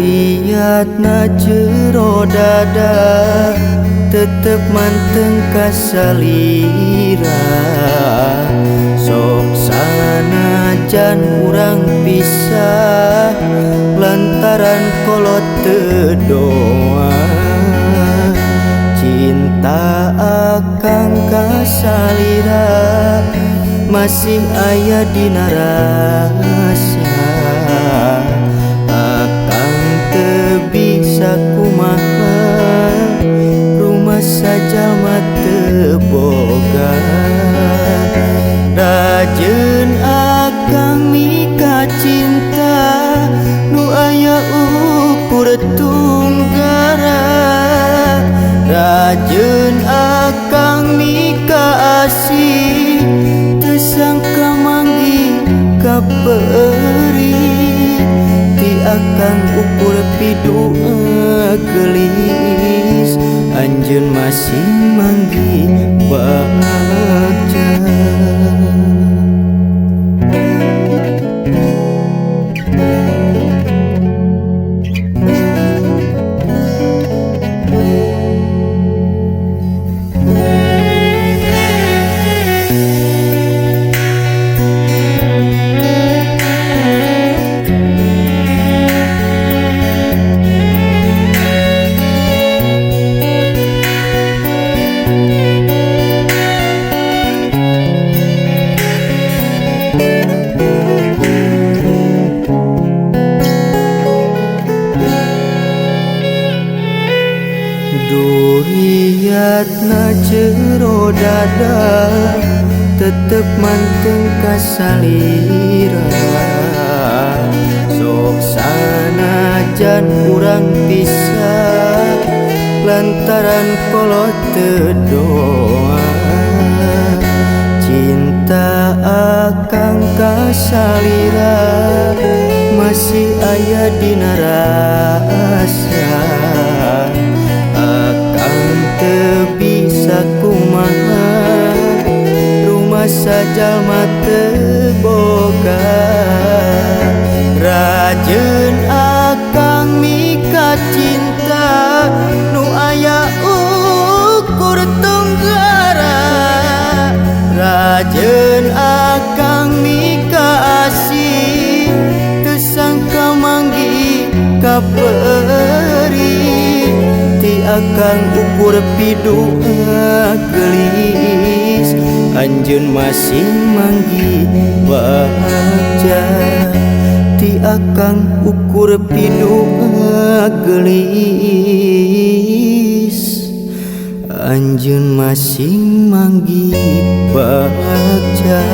Duriatna jero dada tetep manteng kasalira, sok sanajan urang pisah lantaran kolot teu doa. Cinta akang kasalira masih aya dina rasa, akang teu bisa kumaha rumah saja teu boga. Rajeun akang mika cinta nu aya ukur tunggara, rajeun akang mika asih teu sangka manggi kapeuri, ti akang ukur pidu gelis anjeun masih manggi bagja. Duriatna jero dada tetep manteng kasalira, sok sanajan urang pisah lantaran kolot teu doa. Cinta akang kasalira masih aya dina rasa, akang teu bisa kumaha rumah saja teu boga. Rajeun akang mika cinta nu aya ukur tunggara, rajeun akang mika asih teu sangka manggi kapeuri, ti akang ukur pidu gelis anjeun masih manggi bagja. Ti akang ukur pidu gelis anjeun masih manggi bagja.